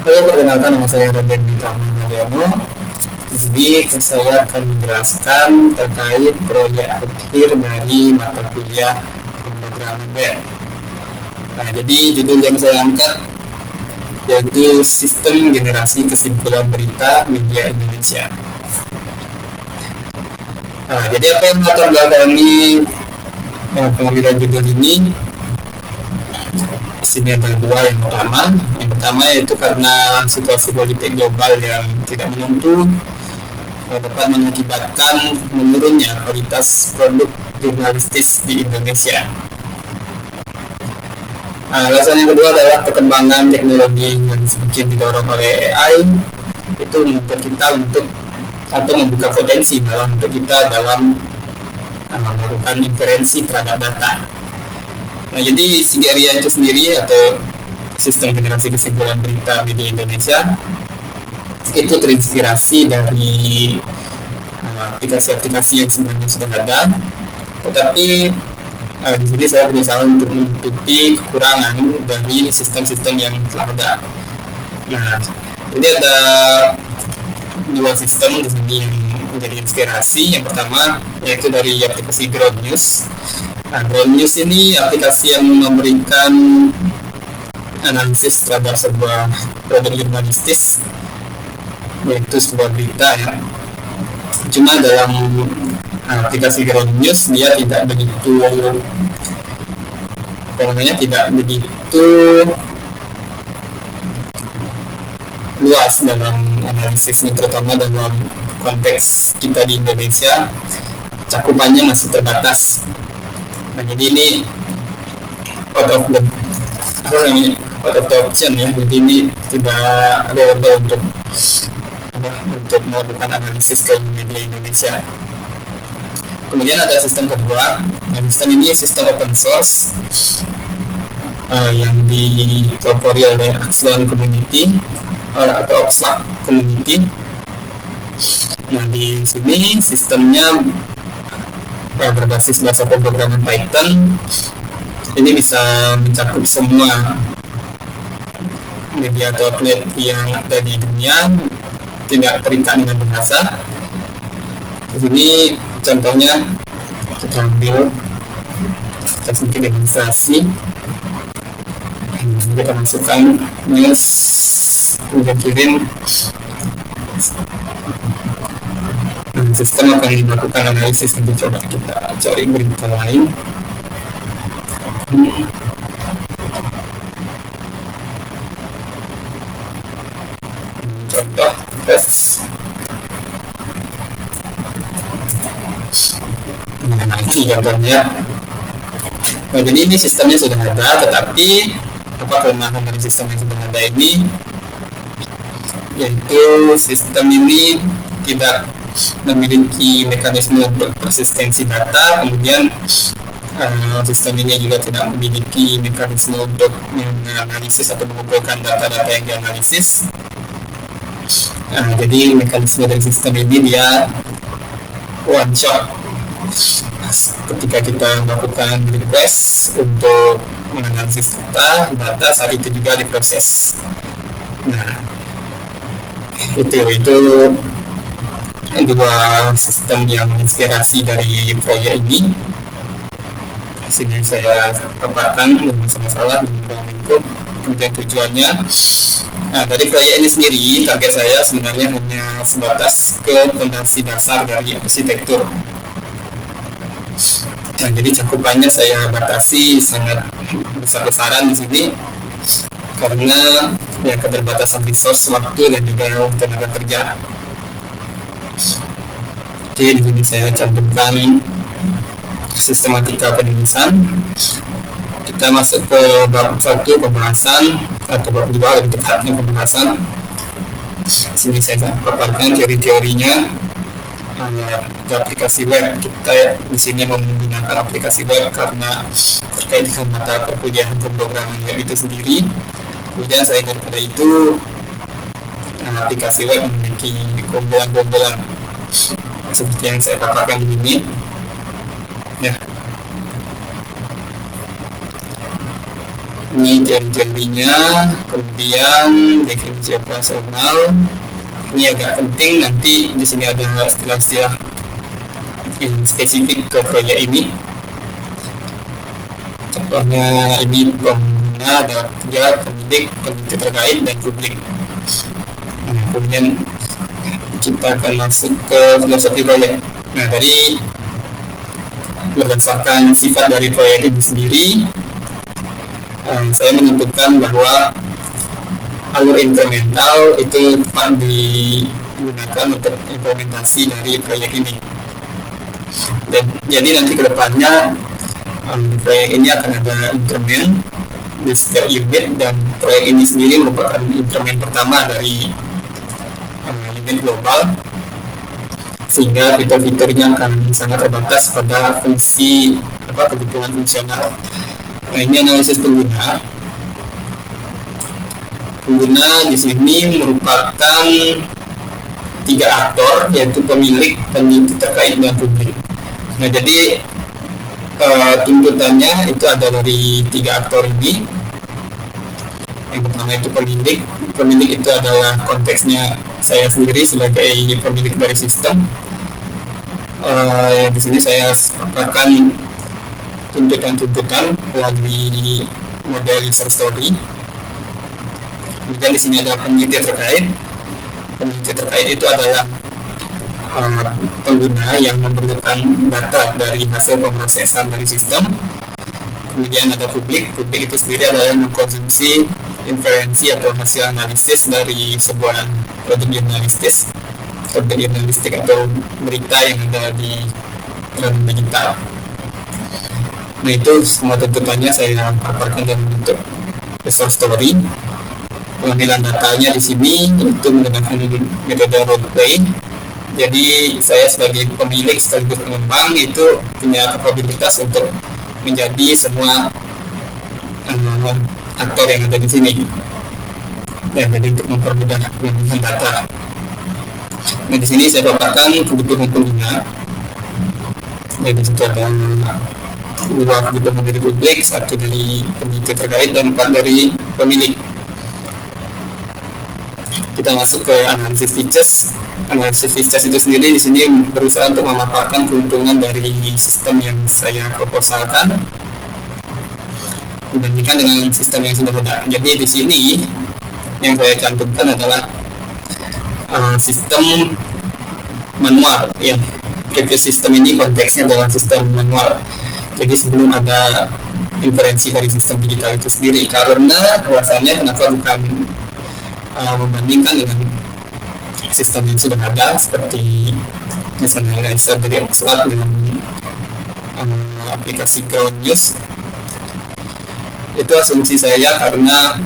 Halo, perkenalkan nama saya Raden Bintang Mariano. Di sini saya akan menjelaskan terkait proyek akhir dari mata kuliah pemrograman web. Nah, jadi judul yang saya angkat yaitu Sistem Generasi Kesimpulan Berita Media Indonesia. Nah, jadi apa yang melatar belakangi pengambilan judul ini? Di sini ada dua yang utama. Yang pertama yaitu karena situasi politik global yang tidak menentu dapat mengakibatkan menurunnya kualitas produk jurnalistik di Indonesia. Nah, alasan yang kedua adalah perkembangan teknologi yang semakin didorong oleh AI itu membuat kita untuk atau membuka potensi dalam untuk kita dalam melakukan inferensi terhadap data. Nah, jadi Sigeria itu sendiri atau sistem generasi kesimpulan berita media Indonesia itu terinspirasi dari aplikasi-aplikasi yang sebenarnya sudah ada, tetapi di sini saya berusaha untuk menutupi kekurangan dari sistem-sistem yang telah ada. Nah, jadi ada dua sistem di sini yang menjadi inspirasi. Yang pertama yaitu dari aplikasi Ground News. Nah, Ground News ini aplikasi yang memberikan analisis terhadap sebuah produk jurnalistik, yaitu sebuah berita ya. Cuma dalam aplikasi Ground News dia tidak begitu tidak begitu luas dalam analisisnya, terutama dalam konteks kita di Indonesia cakupannya masih terbatas. Nah, jadi ini out of the option ya, jadi ini tidak available untuk melakukan analisis ke media Indonesia. Kemudian ada sistem kedua, dan sistem ini sistem open source yang dipelopori oleh Axlon Community atau Oxlack Community. Nah, di sini sistemnya berbasis bahasa pemrograman Python. Ini bisa mencakup semua media atau outlet yang ada di dunia, tidak terikat dengan bahasa. Di sini contohnya kita ambil sedikit demonstrasi. Kita masukkan news, kita kirim. Sistem akan melakukan analisis. Nanti coba kita cari berita lain. Contoh tes. Nah, ini contohnya. Nah, jadi ini sistemnya sudah ada, tetapi apa kelemahan dari sistem yang sudah ada ini, yaitu sistem ini tidak memiliki mekanisme untuk persistensi data. Kemudian sistem ini juga tidak memiliki mekanisme untuk menganalisis atau mengumpulkan data-data yang dianalisis. Jadi mekanisme dari sistem ini dia one shot. Ketika kita melakukan request untuk menganalisis data saat itu juga diproses. Nah, itu dua sistem yang menginspirasi dari proyek ini. Sini saya paparkan dengan masalah kemudian tujuannya. Nah, dari proyek ini sendiri target saya sebenarnya hanya sebatas ke fondasi dasar dari arsitektur. Nah, jadi cakupannya saya batasi sangat besar-besaran di sini karena ya keterbatasan resource, waktu dan juga tenaga kerja. Jadi di sini saya cantumkan sistematika penulisan. Kita masuk ke bab 1 pembahasan atau bab 2 lebih tepatnya pembahasan. Di sini saya paparkan teori-teorinya. Aplikasi web, kita di sini menggunakan aplikasi web karena terkait dengan mata perkuliahan pemrograman web itu sendiri. Kemudian selain daripada itu, aplikasi web memiliki keunggulan-keunggulan seperti yang saya paparkan di sini. Ya. Ini teori-teorinya, kemudian definisi operasional. Ini agak penting, nanti di sini ada istilah-istilah yang spesifik ke proyek ini. Contohnya ini pengguna ada 3, penyidik, peneliti terkait, dan publik. Nah, kemudian kita akan masuk ke filosofi proyek. Nah, dari berdasarkan sifat dari proyek ini sendiri, saya menentukan bahwa alur inkremental itu tepat digunakan untuk implementasi dari proyek ini. Dan jadi nanti kedepannya proyek ini akan ada inkremen di setiap unit, dan proyek ini sendiri merupakan inkremen pertama dari unit global, sehingga fitur-fiturnya akan sangat terbatas pada fungsi kebutuhan fungsional. Nah, ini analisis pengguna. Pengguna di sini merupakan 3 aktor, yaitu pemilik, peneliti terkait, dan publik. Nah, jadi tuntutannya itu ada dari 3 aktor ini. Yang pertama itu pemilik. Pemilik itu adalah konteksnya saya sendiri sebagai pemilik dari sistem. Di sini saya akan tuntutan-tuntutan melalui model user story. Kemudian di sini ada peneliti terkait. Peneliti terkait itu adalah pengguna yang memerlukan data dari hasil pemrosesan dari sistem. Kemudian ada publik. Publik itu sendiri adalah yang mengkonsumsi inferensi atau hasil analisis dari sebuah produk jurnalistik atau berita yang ada di dalam digital. Nah, itu semua tuntutannya saya paparkan dalam bentuk user story. Pengambilan datanya di sini itu menggunakan metode role play. Jadi saya sebagai pemilik sekaligus pengembang itu punya kapabilitas untuk menjadi semua aktor yang ada di sini. Dan jadi untuk mempermudah pengambilan data. Nah, di sini saya paparkan kebutuhan pengguna. Jadi situ ada 2 kebutuhan dari publik, 1 dari peneliti terkait, dan 4 dari pemilik. Kita masuk ke analisis features. Analisis features itu sendiri di sini berusaha untuk memaparkan keuntungan dari sistem yang saya proposalkan dibandingkan dengan sistem yang sudah ada. Jadi di sini yang saya cantumkan adalah sistem manual. Ya, previous sistem ini konteksnya adalah sistem manual. Jadi sebelum ada inferensi dari sistem digital itu sendiri, karena alasannya kenapa bukan membandingkan dengan sistem yang sudah ada seperti misalnya Razer dari Oxford dengan aplikasi Ground News. Itu asumsi saya karena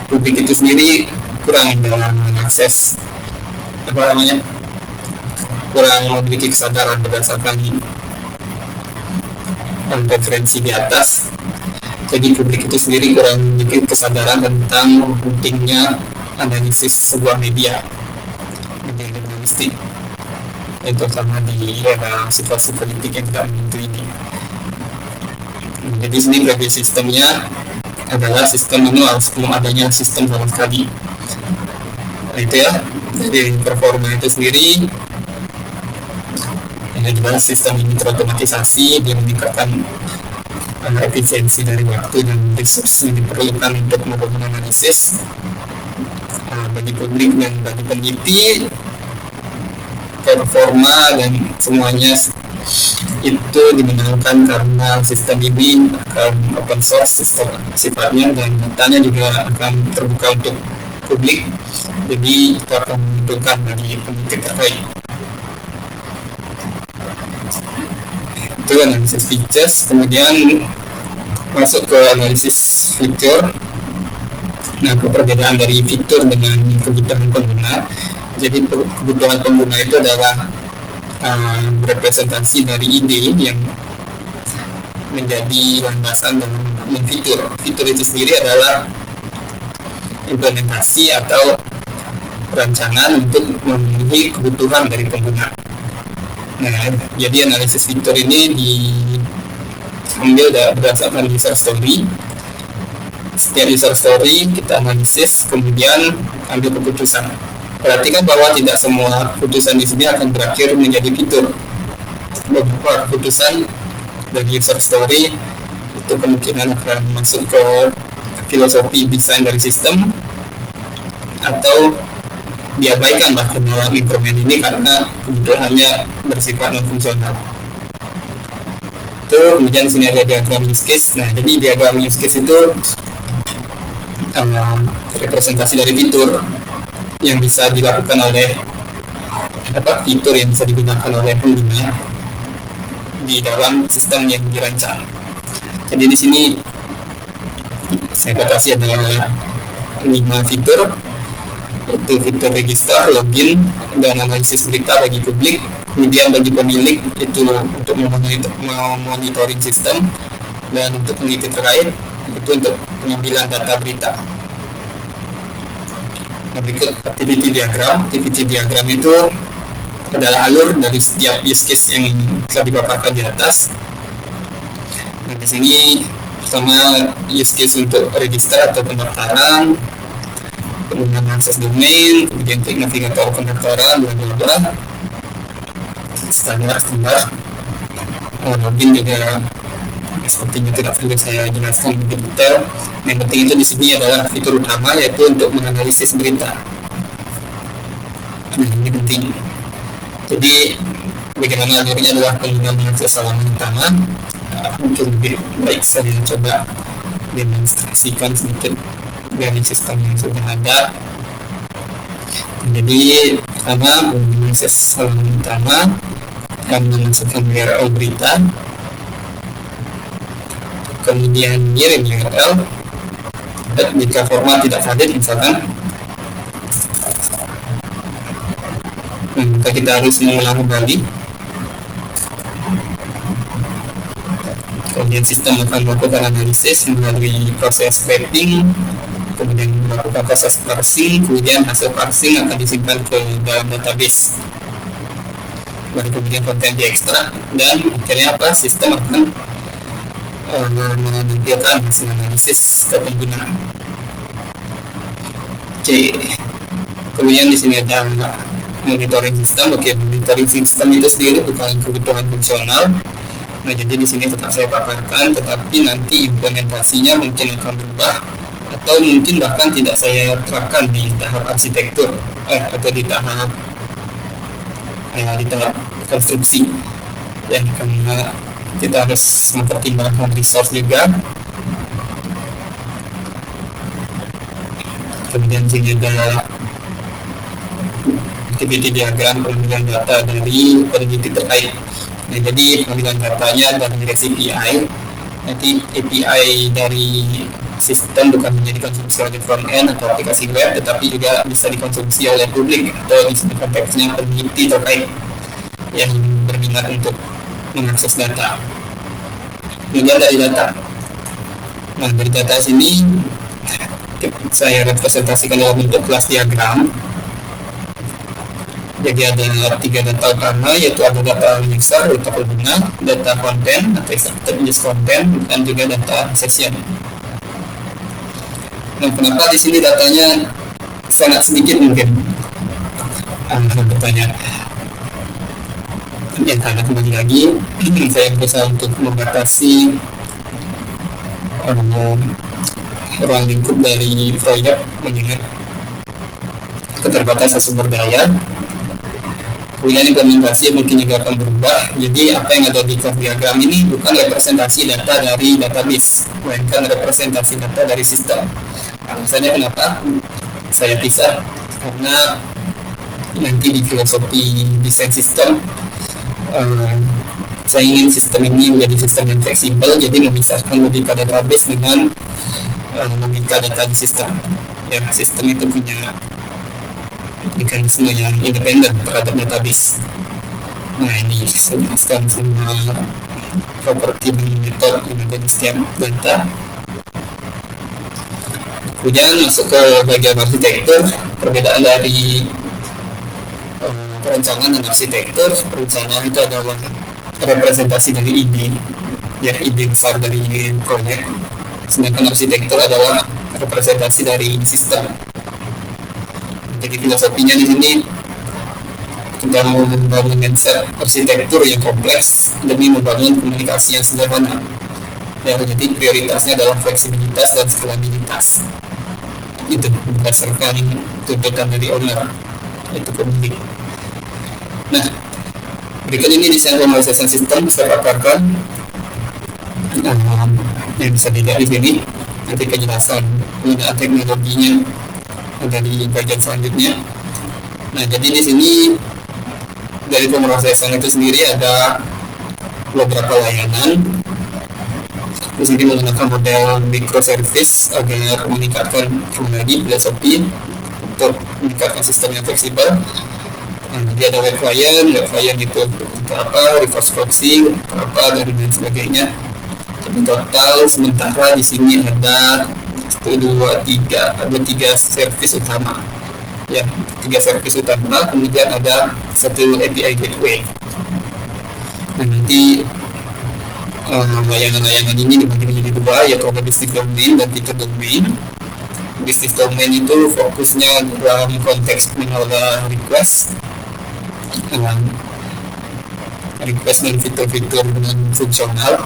publik itu sendiri kurang dalam mengakses kurang memiliki kesadaran berdasarkan referensi di atas. Jadi publik itu sendiri kurang memiliki kesadaran tentang pentingnya analisis sebuah media jurnalistik, itu sama di era situasi politik yang tidak menentu ini. Jadi sini previous sistemnya adalah sistem manual sebelum adanya sistem sama sekali. Nah, itu ya. Jadi performa itu sendiri yang jelas sistem ini terotomatisasi, dia meningkatkan efisiensi dari waktu dan resource yang diperlukan untuk melakukan analisis. Bagi publik dan bagi peneliti, performa dan semuanya itu dimenangkan karena sistem ini akan open source sistem sifatnya, dan datanya juga akan terbuka untuk publik. Jadi itu akan menentukan bagi peneliti terkait. Itu analisis features. Kemudian masuk ke analisis fitur. Nah, perbedaan dari fitur dengan kebutuhan pengguna. Jadi kebutuhan pengguna itu adalah representasi dari ide yang menjadi landasan dalam fitur. Fitur itu sendiri adalah implementasi atau perancangan untuk memenuhi kebutuhan dari pengguna. Nah, jadi analisis fitur ini ambil berdasarkan user story. Setiap user story kita analisis, kemudian ambil keputusan. Perhatikan bahwa tidak semua keputusan di sini akan berakhir menjadi fitur. Beberapa keputusan dari user story itu kemungkinan akan masuk ke filosofi desain dari sistem, atau diabaikan bahkan dalam increment ini karena kebutuhannya bersifat non fungsional. Itu kemudian di sini ada diagram use case. Nah, jadi diagram use case itu representasi dari fitur yang bisa dilakukan oleh fitur yang bisa digunakan oleh pengguna di dalam sistem yang dirancang. Jadi di sini saya batasi adalah 5 fitur, yaitu fitur register, login, dan analisis berita bagi publik. Kemudian bagi pemilik itu untuk memonitoring sistem, dan untuk peneliti terkait itu untuk pengambilan data berita. Berikut activity diagram. Activity diagram itu adalah alur dari setiap use case yang telah dipaparkan di atas. Nah, di sini pertama use case untuk register atau pendaftaran, kemudian akses domain, kemudian klik navigator pendaftaran, bla bla bla, standar. Login juga sepertinya tidak perlu saya jelaskan lebih detail. Yang penting itu di sini adalah fitur utama, yaitu untuk menganalisis berita. Nah, ini penting. Jadi bagaimana alurnya adalah pengguna mengakses halaman utama. Mungkin lebih baik saya coba demonstrasikan sedikit dari sistem yang sudah ada. Jadi pertama mengakses halaman utama dan memasukkan URL berita, kemudian kirim URL. Dan jika format tidak valid misalkan, maka kita harus mengulang kembali. Kemudian sistem akan melakukan analisis melalui proses scraping, kemudian melakukan proses parsing, kemudian hasil parsing akan disimpan ke dalam database. Baru kemudian konten diekstrak, dan akhirnya sistem akan menampilkan hasil analisis ke pengguna. Oke. Kemudian di sini ada monitoring sistem. Oke, monitoring sistem itu sendiri bukan kebutuhan fungsional. Nah, jadi di sini tetap saya paparkan, tetapi nanti implementasinya mungkin akan berubah, atau mungkin bahkan tidak saya terapkan di tahap arsitektur atau di tahap konstruksi. Dan karena kita harus mempertimbangkan resource juga. Kemudian sini ada activity diagram pengambilan data dari peneliti terkait. Nah, jadi pengambilan datanya dari API. Nanti API dari sistem bukan hanya dikonsumsi oleh front end atau aplikasi web, tetapi juga bisa dikonsumsi oleh publik atau di sini konteksnya peneliti terkait yang berminat untuk mengakses data. Kemudian dari data. Nah, dari data sini saya representasikan dalam bentuk kelas diagram. Jadi ada 3 data utama, yaitu ada data user, data pengguna, data konten atau extracted use content, dan juga data session. Nah, kenapa di sini datanya sangat sedikit mungkin? Bertanya. Yang karena kembali lagi saya berusaha untuk membatasi ruang lingkup dari proyek mengingat keterbatasan sumber daya. Kemudian implementasi mungkin juga akan berubah. Jadi apa yang ada di kelas diagram ini bukan representasi data dari database, melainkan representasi data dari sistem. Alasannya kenapa saya pisah? Karena nanti di filosofi desain sistem saya ingin sistem ini menjadi sistem yang fleksibel, jadi memisahkan logika database dengan logika data di sistem. Ya, sistem itu punya mekanisme yang independen terhadap database. Nah, ini saya jelaskan semua properti dan metode yang ada di setiap data. Kemudian masuk ke bagian arsitektur. Perbedaan dari perencanaan dan arsitektur. Perencanaan itu adalah representasi dari ide, ya ide besar dari proyek. Sedangkan arsitektur adalah representasi dari sistem. Jadi filosofinya di sini kita mau membangun mindset arsitektur yang kompleks demi membangun komunikasi yang sederhana. Yang jadi prioritasnya adalah fleksibilitas dan skalabilitas. Itu berdasarkan tuntutan dari owner, itu pemilik. Nah, berikut ini desain pemrosesan sistem saya paparkan yang bisa dilihat di sini. Nanti penjelasan penggunaan teknologinya ada di bagian selanjutnya. Nah, jadi di sini dari pemrosesan itu sendiri ada beberapa layanan. Di sini menggunakan model microservice agar meningkatkan kembali filosofi untuk meningkatkan sistem yang fleksibel. Jadi ada web client itu untuk apa, reverse proxy, apa, dan lain sebagainya. Jadi total sementara di sini ada 3 service utama. Ya, 3 service utama, kemudian ada 1 API gateway. Nah, nanti layanan-layanan ini dibagi menjadi 2, yaitu ada business domain dan feature domain. Business domain itu fokusnya dalam konteks mengelola request dan fitur-fitur dengan fungsional.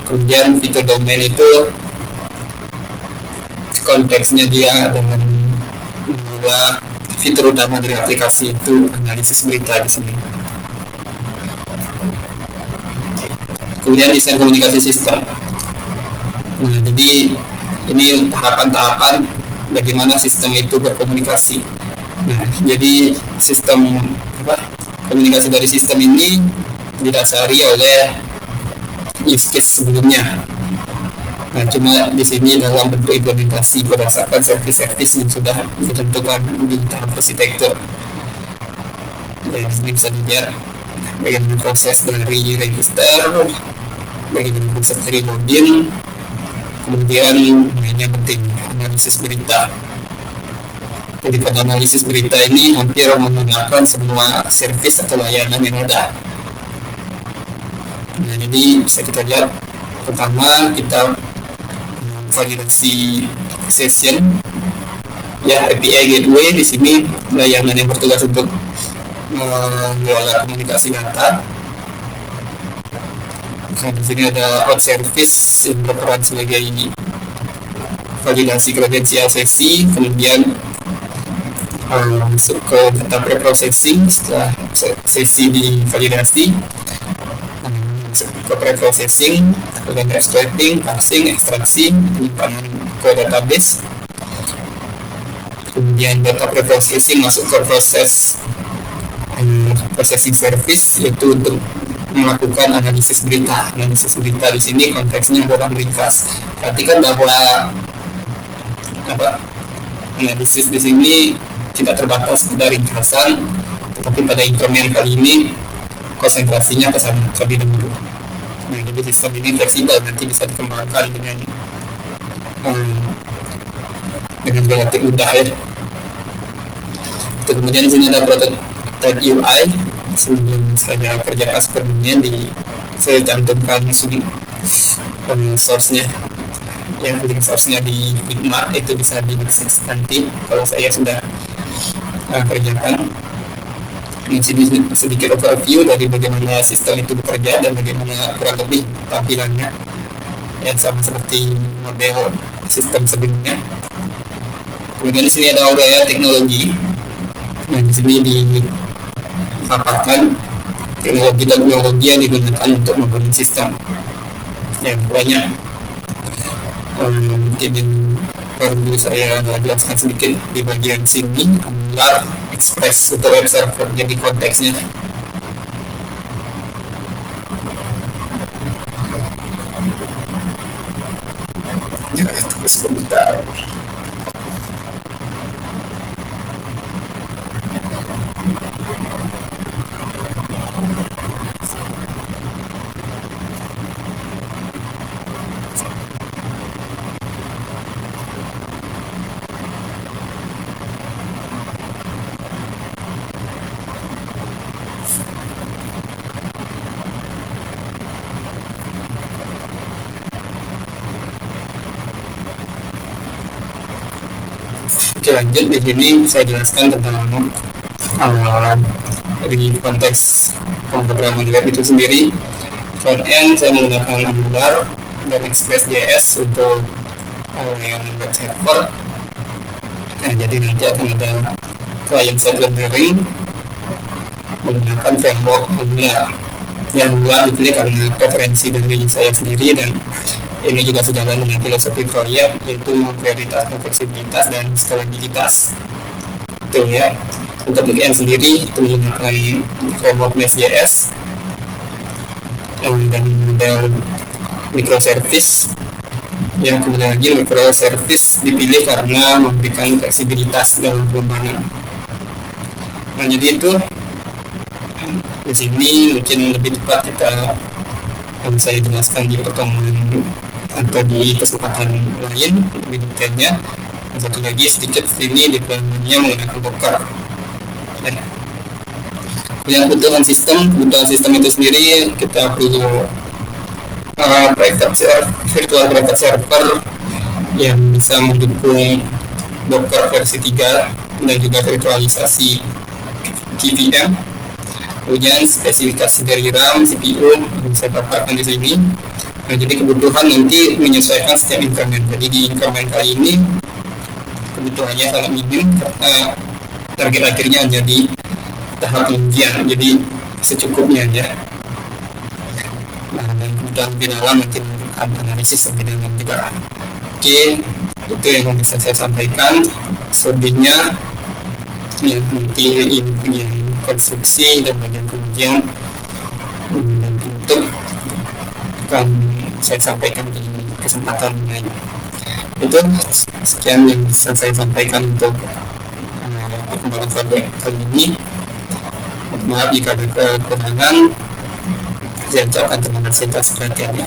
Kemudian feature domain itu konteksnya dia dengan mengelola fitur utama dari aplikasi, itu analisis berita di sini. Kemudian desain komunikasi sistem. Nah, jadi ini tahapan-tahapan bagaimana sistem itu berkomunikasi. Nah, jadi komunikasi dari sistem ini didasari oleh use case sebelumnya. Nah, cuma di sini dalam bentuk implementasi berdasarkan service-service yang sudah ditentukan di tahap arsitektur. Dan di sini bisa dilihat bagaimana proses dari register, bagaimana proses dari login, kemudian yang penting analisis berita. Jadi pada analisis berita ini hampir menggunakan semua service atau layanan yang ada. Nah, jadi bisa kita lihat pertama kita validasi session, ya API gateway di sini layanan yang bertugas untuk mengelola komunikasi data. Nah, di sini ada out service yang berperan sebagai validasi kredensial sesi, kemudian masuk ke data preprocessing. Setelah sesi divalidasi, masuk ke preprocessing, kemudian extracting, parsing, ekstraksi, penyimpanan ke database. Kemudian data preprocessing masuk ke proses processing service, yaitu untuk melakukan analisis berita. Analisis berita di sini konteksnya adalah ringkas. Perhatikan bahwa analisis di sini tidak terbatas pada ringkasan, tetapi pada increment kali ini konsentrasinya ke sana terlebih dahulu. Nah, jadi sistem ini fleksibel, nanti bisa dikembangkan dengan relatif mudah ya. Kemudian di sini ada prototype UI. Sebelum saya kerja kaspernya saya cantumkan sini source-nya. Yang link source-nya di Figma, itu bisa diakses nanti kalau saya sudah kerjakan. Ini sedikit overview dari bagaimana sistem itu bekerja dan bagaimana kurang lebih tampilannya, yang sama seperti model sistem sebelumnya. Kemudian di sini ada area teknologi. Nah, di sini dipaparkan teknologi yang digunakan untuk membangun sistem yang banyak. Mungkin perlu saya jelaskan sedikit di bagian sini. Angular Express untuk web server, jadi konteksnya sebentar. Oke, lanjut. Di sini saya jelaskan tentang uh, di konteks pemrograman web itu sendiri. Front end saya menggunakan Angular dan Express.js untuk yang web server. Nah, jadi nanti akan ada client side rendering menggunakan framework Angular yang Angular dipilih karena preferensi dari saya sendiri, dan ini juga sejalan dengan filosofi proyek, yaitu memprioritaskan fleksibilitas dan skalabilitas. Itu ya. Untuk backend sendiri itu menggunakan framework Nest.js dan model microservice. Yang kemudian lagi microservice dipilih karena memberikan fleksibilitas dalam pengembangan. Nah, jadi itu di sini mungkin lebih tepat kita akan saya jelaskan di pertemuan atau di kesempatan lain lebih detailnya. Satu lagi sedikit sini di dalamnya menggunakan Docker. Yang kebutuhan sistem itu sendiri kita perlu virtual private server yang bisa mendukung Docker versi 3 dan juga virtualisasi KVM. Kemudian spesifikasi dari RAM, CPU yang saya paparkan di sini. Nah, jadi kebutuhan nanti menyesuaikan setiap increment. Jadi di increment kali ini kebutuhannya sangat minim karena target akhirnya hanya di tahap pengujian, jadi secukupnya aja. Nah, dan kemudian lebih dalam mungkin ada analisis lebih dalam juga. Oke, itu yang bisa saya sampaikan. Selebihnya ya nanti ini konstruksi dan bagian pengujian dan bentuk akan saya sampaikan di kesempatan lain. Itu sekian yang bisa saya sampaikan untuk perkembangan proyek kali ini. Maaf jika ada kekurangan. Saya ucapkan terima kasih atas perhatiannya.